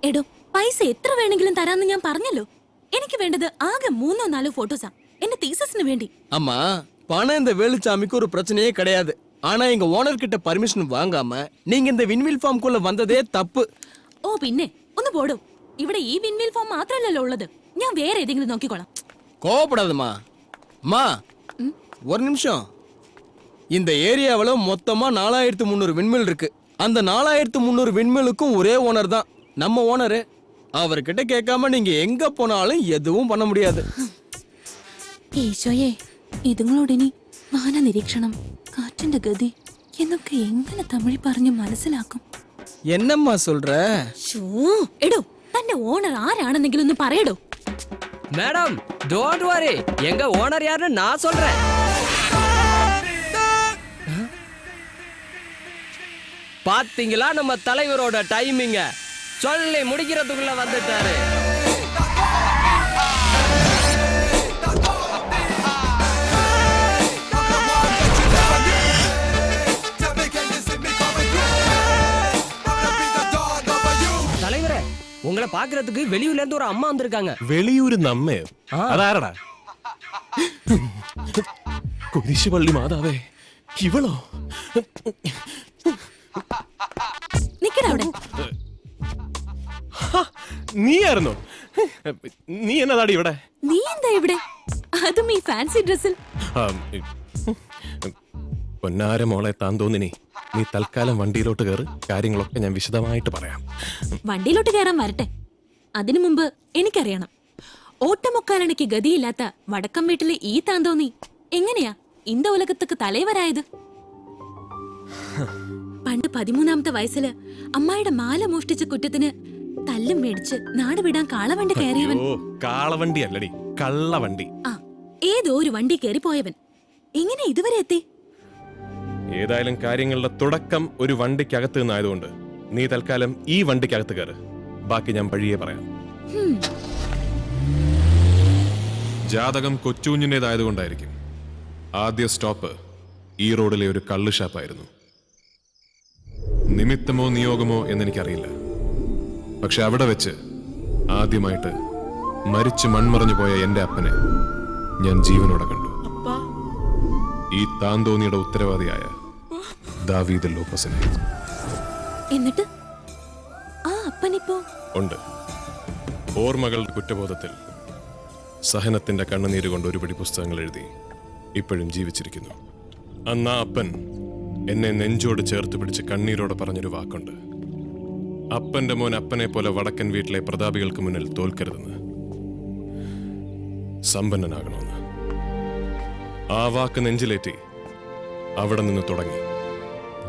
എടോ പൈസ എത്ര വേണമെങ്കിലും തരാന്ന് ഞാൻ പറഞ്ഞല്ലോ. എനിക്ക് വേണ്ടത് ആകെ 3-4 ഫോട്ടോസാ എന്റെ തീസസിന് വേണ്ടി. அம்மா பணம் இந்த வேலுச்சாமிக்கு ஒரு பிரச்சனையே கிடையாது. ஆனா எங்க ஓனர் கிட்ட பர்மிஷன் வாங்காம நீங்க இந்த விண்வில் ஃபார்ம்குள்ள வந்ததே தப்பு. ഓ പിന്നെ ഒന്ന് പോടോ. ഇവിടെ ഈ വിൻവിൽ ഫോം മാത്രമല്ലല്ലോ ഉള്ളത്. ഞാൻ വേറെ ഏതെങ്കിലും നോക്കിക്കോളാം. கோவப்படாதம்மா. அம்மா ஒரு நிமிஷம். இந்த ஏரியாவில் மொத்தமா 4300 விண்மில் இருக்கு. அந்த 4300 விண்மிலுக்கும் ஒரே ஓனர் தான், நம்ம ஓனரு. அவர்கிட்ட கேட்காம நீங்க எங்க போனாலும் எதுவும் பண்ண முடியாது. ഈശോയെ, ഇതുങ്ങളോടിനി വാന നിരീക്ഷണം, കാറ്റിന്റെ ഗതി എന്നൊക്കെ എങ്ങനെ തമിഴ് പറഞ്ഞ് മനസ്സിലാക്കും? என்னம்மா சொல்ற? എടോ തന്റെ ഓണർ ആരാണെന്നെങ്കിലും ഒന്ന് പറയടോ. மேடம் டோன்ட் வரி, எங்க ஓனர் யாருன்னு நான் சொல்றேன். பாத்தீங்களா நம்ம தலைவரோட டைமிங்க, சொல்லி முடிக்கிறதுக்குள்ள வந்துட்டாரு. தலைவரே, உங்களை பாக்குறதுக்கு வெளியூர்ல இருந்து ஒரு அம்மா வந்திருக்காங்க. വെളിയൂര് നമ്മയോ? അതാരടാ? കുരിശുപള്ളി മാതാവേ, ഇവളോ? നിക്കടാ അവിടെ. നീയായിരുന്നോ? നീ എന്നതാടി ഇവിടെ? നീ എന്താ ഇവിടെ? അതും ഈ ഫാൻസി ഡ്രസ്സിൽ. പൊന്നാര മോളെ താൻ തോന്നിനി, നീ തൽക്കാലം വണ്ടിയിലോട്ട് കയറ്, കാര്യങ്ങളൊക്കെ ഞാൻ വിശദമായിട്ട് പറയാം. വണ്ടിയിലോട്ട് കയറാൻ വരട്ടെ. അതിനു മുമ്പ് എനിക്കറിയണം, ഓട്ടമൊക്കാലണയ്ക്ക് ഗതിയില്ലാത്ത വടക്കം വീട്ടിലെ ഈ താന്തോന്നി എങ്ങനെയാ ഇന്ത ഉലകത്തുക്ക് തലവരായത്? പണ്ട് 13ാമത്തെ വയസ്സില് അമ്മായിയുടെ മാല മോഷ്ടിച്ച കുറ്റത്തിന് തല്ലും മേടിച്ച് നാട് വിടാൻ കാളവണ്ടി കയറിയവൻ. കാളവണ്ടി അല്ലടി, കള്ളവണ്ടി. ആ, ഏതോ ഒരു വണ്ടി കയറി പോയവൻ എങ്ങനെ ഇതുവരെ എത്തി? ഏതായാലും കാര്യങ്ങളുടെ തുടക്കം ഒരു വണ്ടിക്കകത്ത് നിന്നായതുകൊണ്ട് നീ തൽക്കാലം ഈ വണ്ടിക്കകത്ത് കയറ്, ബാക്കി ഞാൻ വഴിയേ പറയാം. ജാതകം കൊച്ചുകുഞ്ഞിൻ്റെതായതുകൊണ്ടായിരിക്കും ആദ്യ സ്റ്റോപ്പ് ഈ റോഡിലെ ഒരു കള്ള് ഷാപ്പായിരുന്നു. നിമിത്തമോ നിയോഗമോ എന്നെനിക്കറിയില്ല, പക്ഷെ അവിടെ വെച്ച് ആദ്യമായിട്ട് മരിച്ചു മൺമറഞ്ഞു പോയ എന്റെ അപ്പനെ ഞാൻ ജീവനോടെ കണ്ടു. ഈ താന്തോന്നിയുടെ ഉത്തരവാദിയായ ദാവീദ് ലോപ്പസിനെ. എന്നിട്ട് ആ അപ്പനിപ്പോ ഉണ്ട്. ഓർമ്മകളുടെ കുറ്റബോധത്തിൽ സഹനത്തിന്റെ കണ്ണുനീര് കൊണ്ട് ഒരുപടി പുസ്തകങ്ങൾ എഴുതി ഇപ്പോഴും ജീവിച്ചിരിക്കുന്നു. അന്ന് ആ അപ്പൻ എന്നെ നെഞ്ചോട് ചേർത്ത് പിടിച്ച് കണ്ണീരോടെ പറഞ്ഞൊരു വാക്കുണ്ട്: അപ്പന്റെ മോൻ അപ്പനെ പോലെ വടക്കൻ വീട്ടിലെ പ്രതാപികൾക്ക് മുന്നിൽ തോൽക്കരുതെന്ന്, സമ്പന്നനാകണമെന്ന്. ആ വാക്ക് നെഞ്ചിലേറ്റി അവിടെ നിന്ന് തുടങ്ങി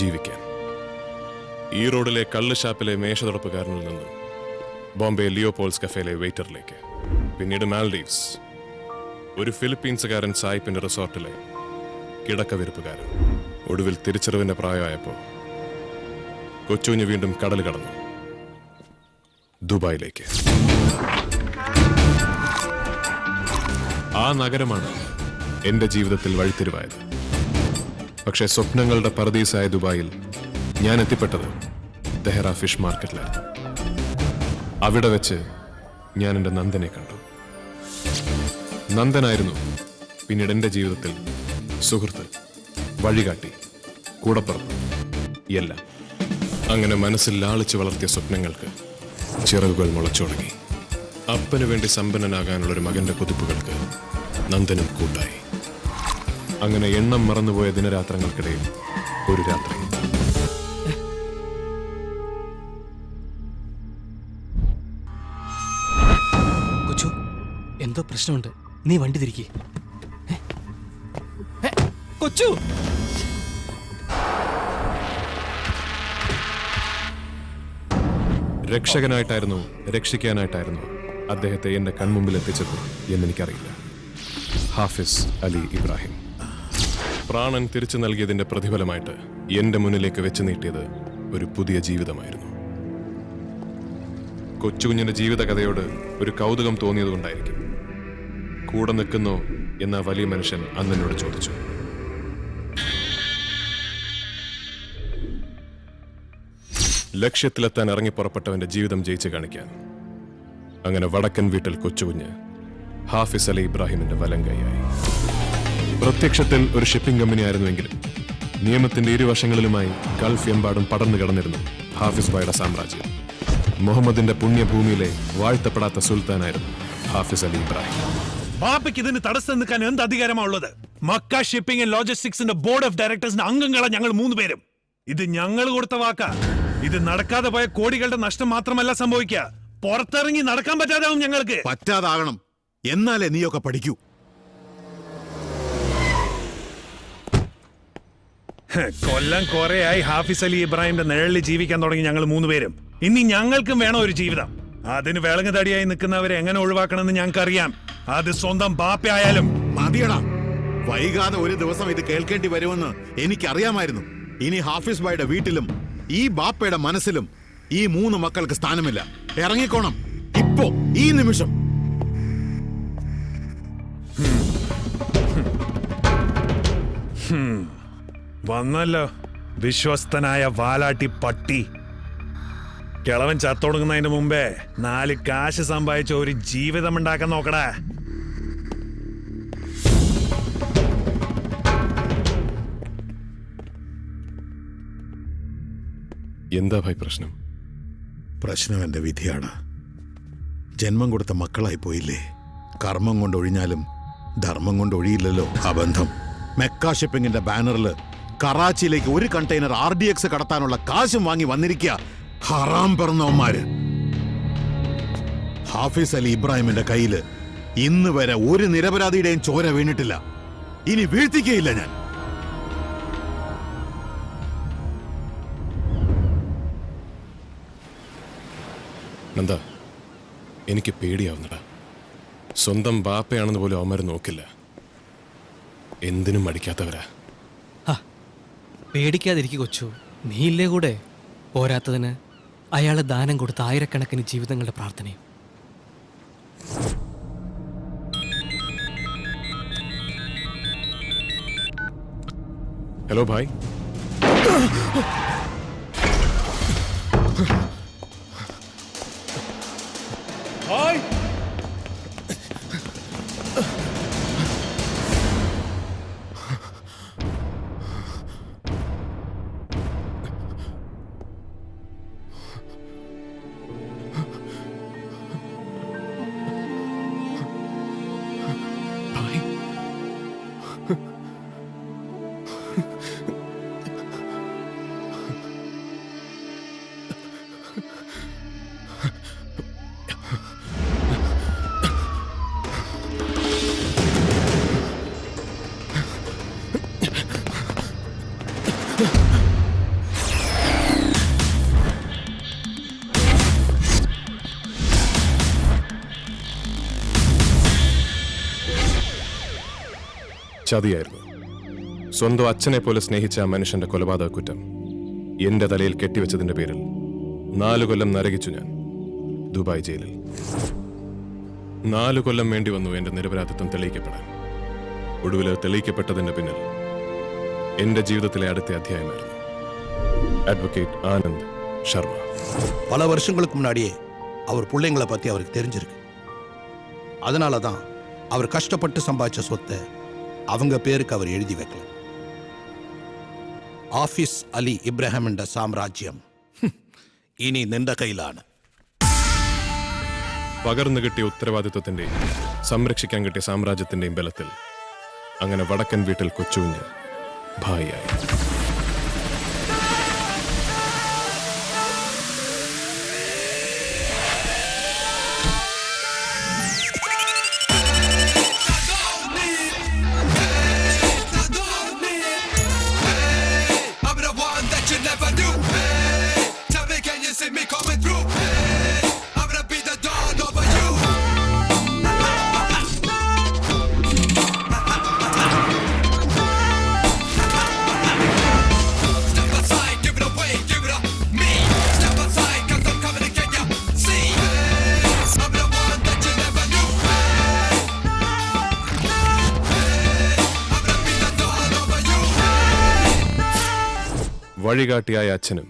ജീവിക്കാൻ. ഈ റോഡിലെ കള്ള് ഷാപ്പിലെ മേശതുടപ്പുകാരനിൽ നിന്നും ബോംബെ ലിയോപോൾസ് കഫേയിലെ വെയിറ്ററിലേക്ക്, പിന്നീട് മാൽഡീവ്സ്, ഒരു ഫിലിപ്പീൻസുകാരൻ സായിപ്പിന്റെ റിസോർട്ടിലെ കിടക്കവിരുപ്പുകാരൻ. ഒടുവിൽ തിരിച്ചറിവിന്റെ പ്രായമായപ്പോൾ കൊച്ചുകുഞ്ഞ് വീണ്ടും കടൽ കടന്നു ദുബായിലേക്ക്. ആ നഗരമാണ് എന്റെ ജീവിതത്തിൽ വഴിത്തിരിവായത്. പക്ഷെ സ്വപ്നങ്ങളുടെ പർദീസായ ദുബായിൽ ഞാൻ എത്തിപ്പെട്ടത് ദഹ്റ ഫിഷ് മാർക്കറ്റിലായിരുന്നു. അവിടെ വെച്ച് ഞാൻ എൻ്റെ നന്ദനെ കണ്ടു. നന്ദനായിരുന്നു പിന്നീട് എൻ്റെ ജീവിതത്തിൽ സുഹൃത്ത്, വഴികാട്ടി, കൂടപ്പുറപ്പ്, എല്ലാം. അങ്ങനെ മനസ്സിൽ ലാളിച്ച് വളർത്തിയ സ്വപ്നങ്ങൾക്ക് ചിറകുകൾ മുളച്ചു തുടങ്ങി. അപ്പന് വേണ്ടി സമ്പന്നനാകാനുള്ളൊരു മകന്റെ കുതിപ്പുകൾക്ക് നന്ദനും കൂട്ടായി. അങ്ങനെ എണ്ണം മറന്നുപോയ ദിനരാത്രങ്ങൾക്കിടയിൽ ഒരു രാത്രി കൊച്ചു, എന്തോ പ്രശ്നമുണ്ട്, നീ വണ്ടി തിരികെ. കൊച്ചു, രക്ഷകനായിട്ടായിരുന്നു രക്ഷിക്കാനായിട്ടായിരുന്നു അദ്ദേഹത്തെ എന്റെ കൺമുമ്പിൽ എത്തിച്ചത് എന്നെനിക്കറിയില്ല. ഹാഫിസ് അലി ഇബ്രാഹിം. പ്രാണൻ തിരിച്ചു നൽകിയതിന്റെ പ്രതിഫലമായിട്ട് എന്റെ മുന്നിലേക്ക് വെച്ച് നീട്ടിയത് ഒരു പുതിയ ജീവിതമായിരുന്നു. കൊച്ചുകുഞ്ഞിന്റെ ജീവിതകഥയോട് ഒരു കൗതുകം തോന്നിയതുകൊണ്ടായിരിക്കും കൂടെ നിൽക്കുന്നോ എന്ന വലിയ മനുഷ്യൻ അന്നെന്നോട് ചോദിച്ചു. ലക്ഷ്യത്തിലെത്താൻ ഇറങ്ങി പുറപ്പെട്ടവന്റെ ജീവിതം ജയിച്ചു കാണിക്കാൻ. അങ്ങനെ വടക്കൻ വീട്ടിൽ കൊച്ചുകുഞ്ഞ് ഹാഫിസ് അലി ഇബ്രാഹിമിന്റെ വലങ്കൈയായി. പ്രത്യക്ഷത്തിൽ ഒരു ഷിപ്പിംഗ് കമ്പനി ആയിരുന്നുവെങ്കിലും നിയമത്തിന്റെ ഇരുവശങ്ങളിലുമായി ഗൾഫ് എമ്പാടും പടർന്നു കിടന്നിരുന്നു ഹാഫിസ് ഭായിയുടെ സാമ്രാജ്യം. മുഹമ്മദിന്റെ പുണ്യഭൂമിയിലെ വാഴ്ത്തപ്പെടാത്ത സുൽത്താനായിരുന്നു ഹാഫിസ് അലി ഇബ്രാഹിം. ബാപ്പയ്ക്ക് ഇതിന് തടസ്സം നിൽക്കാൻ എന്ത് അധികാരമാ ഉള്ളത്? മക്ക ഷിപ്പിംഗ് ആൻഡ് ലോജിസ്റ്റിക്സിന്റെ ബോർഡ് ഓഫ് ഡയറക്ടേഴ്സിന്റെ അംഗങ്ങളാ ഞങ്ങൾ 3 പേരും. ഇത് ഞങ്ങൾ കൊടുത്ത വാക്കാ. ഇത് നടക്കാതെ പോയ കോടികളുടെ നഷ്ടം മാത്രമല്ല സംഭവിക്കുക, പുറത്തിറങ്ങി നടക്കാൻ പറ്റാതാവും ഞങ്ങൾക്ക്. പറ്റാതാകണം, എന്നാലേ നീയൊക്കെ പഠിക്കൂ. കൊല്ലം കുറെയായി ഹാഫിസ് അലി ഇബ്രാഹിമിന്റെ നിഴലിൽ ജീവിക്കാൻ തുടങ്ങി ഞങ്ങൾ 3 പേരും. ഇനി ഞങ്ങൾക്കും വേണം ഒരു ജീവിതം. അതിന് വിളങ്ങ് തടിയായി നിൽക്കുന്നവരെ എങ്ങനെ ഒഴിവാക്കണമെന്ന് ഞങ്ങൾക്കറിയാം. അത് സ്വന്തം ബാപ്പയായാലും. മതിയടാ, വൈകാതെ ഒരു ദിവസം ഇത് കേൾക്കേണ്ടി വരുമെന്ന് എനിക്കറിയാമായിരുന്നു. ഇനി ഹാഫിസ് ഭായിയുടെ വീട്ടിലും ഈ ബാപ്പയുടെ മനസ്സിലും ഈ 3 മക്കൾക്ക് സ്ഥാനമില്ല. ഇറങ്ങിക്കോണം ഇപ്പോ, ഈ നിമിഷം. വന്നല്ലോ വിശ്വസ്തനായ വാലാട്ടി പട്ടി. കിളവൻ ചത്തൊടുങ്ങുന്നതിന് മുമ്പേ 4 കാശ് സമ്പാദിച്ച ഒരു ജീവിതം ഉണ്ടാക്കാൻ നോക്കടാ. എന്താ ഭായ് പ്രശ്നം? പ്രശ്നം എന്റെ വിധിയാണ്. ജന്മം കൊടുത്ത മക്കളായി പോയില്ലേ. കർമ്മം കൊണ്ട് ഒഴിഞ്ഞാലും ധർമ്മം കൊണ്ട് ഒഴിയില്ലല്ലോ ആ ബന്ധം. മെക്ക ഷിപ്പിംഗിന്റെ ബാനറിൽ കറാച്ചിയിലേക്ക് ഒരു കണ്ടെയ്നർ RDX കടത്താനുള്ള കാശും വാങ്ങി വന്നിരിക്കുക ഹറാം പിറന്നവന്മാര്. ഹാഫിസ് അലി ഇബ്രാഹിമിന്റെ കയ്യില് ഇന്ന് വരെ ഒരു നിരപരാധിയുടെയും ചോര വീണിട്ടില്ല. ഇനി വീഴ്ത്തിക്കയില്ല ഞാൻ. നന്ദ, എനിക്ക് പേടിയാവുന്നടാ. സ്വന്തം ബാപ്പയാണെന്ന് പോലും അവന്മാർ നോക്കില്ല. എന്തിനും മടിക്കാത്തവരാ. പേടിക്കാതിരിക്കുക കൊച്ചു, നീയില്ലേ കൂടെ. പോരാത്തതിന് അയാളെ ദാനം കൊടുത്ത ആയിരക്കണക്കിന് ജീവിതങ്ങളുടെ പ്രാർത്ഥനയും. ഹലോ ഭായ്. ചതിയായിരുന്നു. സ്വന്തം അച്ഛനെ പോലെ സ്നേഹിച്ച ആ മനുഷ്യന്റെ കൊലപാതക കുറ്റം എന്റെ തലയിൽ കെട്ടിവെച്ചതിന്റെ പേരിൽ 4 കൊല്ലം നരകിച്ചു ഞാൻ ദുബായ് ജയിലിൽ. 4 കൊല്ലം വേണ്ടി വന്നു എന്റെ നിരപരാധിത്വം തെളിയിക്കപ്പെടാൻ. ഒടുവിൽ തെളിയിക്കപ്പെട്ടതിന്റെ പിന്നിൽ എന്റെ ജീവിതത്തിലെ അടുത്ത അധ്യായമായിരുന്നു അഡ്വക്കേറ്റ് ആനന്ദ് ശർമ്മ. பல வருஷங்களுக்கு முன்னாடியே அவர் பிள்ளைங்களை பற்றி அவருக்கு தெரிஞ்சிருக்கு. அதனால தான் அவர் கஷ்டப்பட்டு சம்பாதிச்ச சொத்தை அவங்க பேருக்கு அவர் எழுதி வைக்கல. ഹാഫിസ് അലി ഇബ്രാഹിമിന്റെ സാമ്രാജ്യം ഇനി നിന്റെ കയ്യിലാണ്. പകർന്നു കിട്ടിയ ഉത്തരവാദിത്വത്തിന്റെയും സംരക്ഷിക്കാൻ കിട്ടിയ സാമ്രാജ്യത്തിന്റെയും ബലത്തിൽ അങ്ങനെ വടക്കൻ വീട്ടിൽ കൊച്ചുകുഞ്ഞ് ഭായിയായി. വഴികാട്ടിയായ അച്ഛനും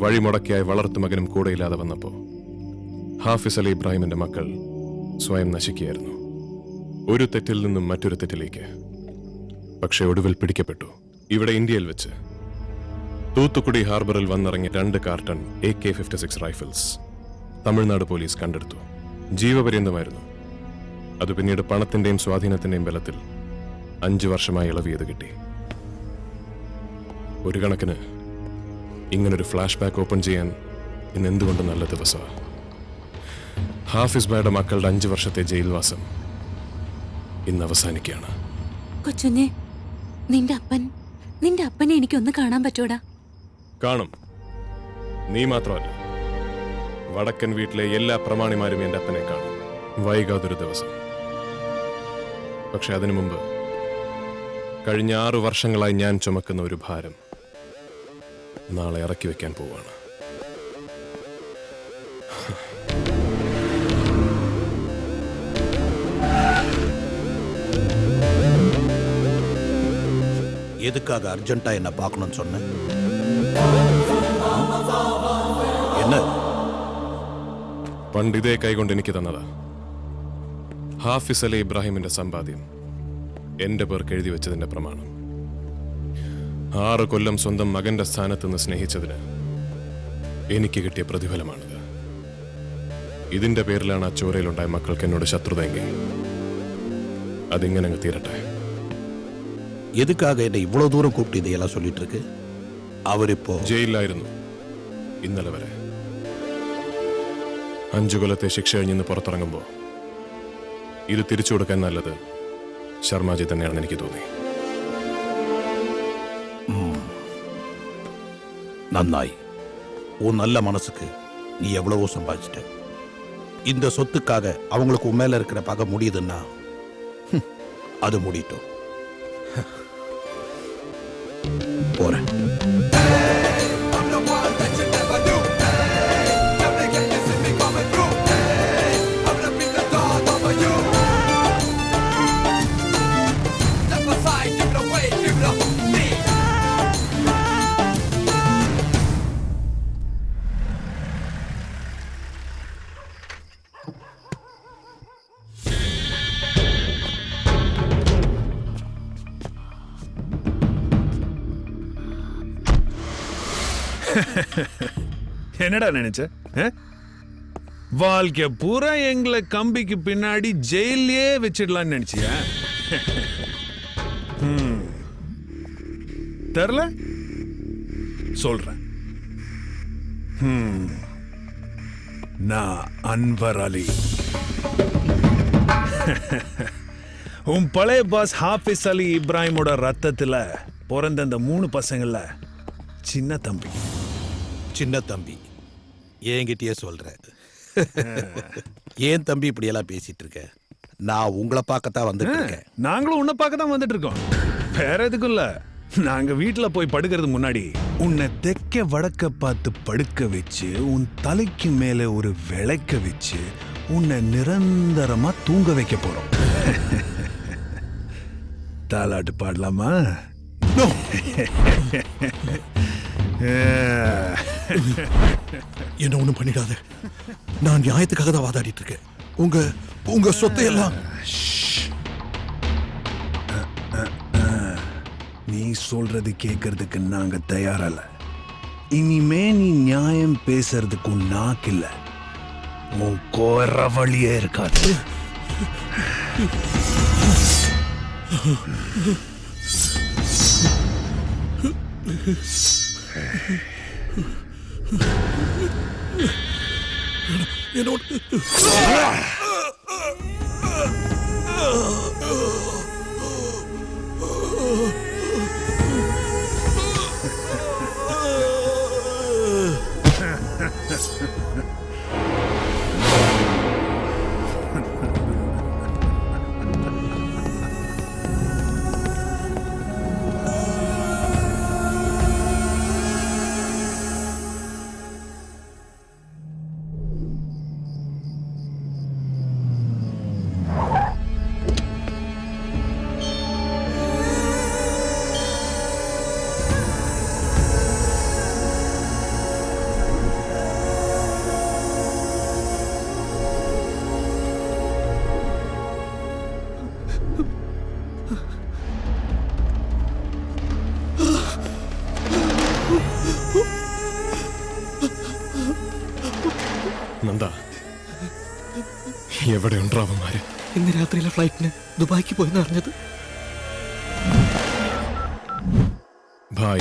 വഴിമുടക്കിയായി വളർത്തുമകനും കൂടെയില്ലാതെ വന്നപ്പോൾ ഹാഫിസ് അലി ഇബ്രാഹിമിന്റെ മക്കൾ സ്വയം നശിക്കുകയായിരുന്നു. ഒരു തെറ്റിൽ നിന്നും മറ്റൊരു തെറ്റിലേക്ക്. പക്ഷെ ഒടുവിൽ പിടിക്കപ്പെട്ടു. ഇവിടെ ഇന്ത്യയിൽ വെച്ച് തൂത്തുക്കുടി ഹാർബറിൽ വന്നിറങ്ങിയ 2 carton AK-56 rifles Tamil Nadu police കണ്ടെടുത്തു. ജീവപര്യന്തമായിരുന്നു. അത് പിന്നീട് പണത്തിന്റെയും സ്വാധീനത്തിന്റെയും ബലത്തിൽ 5 വർഷമായി ഇളവിയത് കിട്ടി. ഒരു കണക്കിന് ഇങ്ങനൊരു ഫ്ലാഷ് ബാക്ക് ഓപ്പൺ ചെയ്യാൻ ഇന്ന് എന്തുകൊണ്ട് നല്ല ദിവസമാണ്. ഹാഫിസ് ബായുടെ മക്കളുടെ 5 വർഷത്തെ ജയിൽവാസം ഇന്ന് അവസാനിക്കുകയാണ്. കൊച്ചുഞ്ഞെ, നിന്റെ അപ്പനെ എനിക്കൊന്ന് കാണാൻ പറ്റൂടാ? കാണും. നീ മാത്രമല്ല, വടക്കൻ വീട്ടിലെ എല്ലാ പ്രമാണിമാരും എൻ്റെ അപ്പനെ കാണും വൈകാതൊരു ദിവസം. പക്ഷെ അതിനു മുമ്പ് കഴിഞ്ഞ 6 വർഷങ്ങളായി ഞാൻ ചുമക്കുന്ന ഒരു ഭാരം നാളെ ഇറക്കി വെക്കാൻ പോവാണ്. எதுக்காக அர்ஜென்ட்டா என்ன பார்க்கணும்னு சொன்னேன்? என்ன? പണ്ടിതേ കൈകൊണ്ട് എനിക്ക് തന്നതാ. ഹാഫിസ് അലി ഇബ്രാഹിമിന്റെ സമ്പാദ്യം എന്റെ പേർക്ക് എഴുതി വെച്ചതിന്റെ പ്രമാണം. 6 കൊല്ലം സ്വന്തം മകന്റെ സ്ഥാനത്ത് നിന്ന് സ്നേഹിച്ചതിന് എനിക്ക് കിട്ടിയ പ്രതിഫലമാണിത്. ഇതിന്റെ പേരിലാണ് ആ ചോരയിലുണ്ടായ മക്കൾക്ക് എന്നോട് ശത്രുതയെങ്കിൽ അതിങ്ങനെ അങ്ങ് തീരട്ടെ. எதுக்காக என்ன இவ்வளவு தூரம் கூப்பிட்டு இதையெல்லாம் சொல்லிட்டு இருக்கு? அவர் இப்போ ജയിലിലായിരുന്നു ഇന്നലെ വരെ. 5 കൊല്ലത്തെ ശിക്ഷ കഴിഞ്ഞ് പുറത്തിറങ്ങുമ്പോൾ ഇത് തിരിച്ചു കൊടുക്കാൻ നല്ലത് ശർമാജി തന്നെയാണെന്ന് എനിക്ക് തോന്നി. நன்னாய். உன் நல்ல மனசுக்கு நீ எவ்வளவோ சம்பாதிச்சிட்ட. இந்த சொத்துக்காக அவங்களுக்கு உன் மேல இருக்கிற பகை முடியுதுன்னா அது முடியட்டும். போறேன். என்னடா நினைச்ச? வாழ்க்கை பூரா எங்களை கம்பிக்கு பின்னாடி ஜெயிலே வச்சிடலாம்னு நினைச்சியா? தெரியல, சொல்றேன். நான் அன்வர் அலி. உன் பழைய பாஸ் ஹாஃபிஸ் அலி இப்ராஹிமோட ரத்தத்துல பிறந்த அந்த 3 பசங்கள்ல சின்ன தம்பி. சின்ன தம்பி என்கிட்டயே சொல்ற? ஏன் தம்பி இப்படி எல்லாம் பேசிட்டு இருக்க? நான் உங்களை பார்க்கத்தான் வந்துட்டு இருக்கேன். நாங்களும் உன்னை பார்க்க தான் வந்துட்டு இருக்கோம், வேற எதுக்கும் இல்ல. நாங்க வீட்டுல போய் படுக்கிறது முன்னாடி உன்னை தெக்க வடக்க பார்த்து படுக்க வச்சு உன் தலைக்கு மேல ஒரு விளக்க வச்சு உன்னை நிரந்தரமா தூங்க வைக்க போறோம். தாலாட்டு பாடலாமா? என்ன ஒண்ணும் பண்ணிடாத. நான் நியாயத்துக்காக தான் வாதாடிட்டு இருக்கேன். உங்க சொத்தை எல்லாம் நீ சொல்றது கேட்கறதுக்கு நாங்க தயாரல்ல. இனிமே நீ நியாயம் பேசுறதுக்கு நாக்கு இல்ல, உன் கோர வழியே இருக்காது. നന്ദ, എവിടെ ഉണ്ടാവന്മാര്? ഇന്ന് രാത്രിയിലെ ഫ്ലൈറ്റിന് ദുബായിക്ക് പോയെന്ന് അറിഞ്ഞത്. ഭായ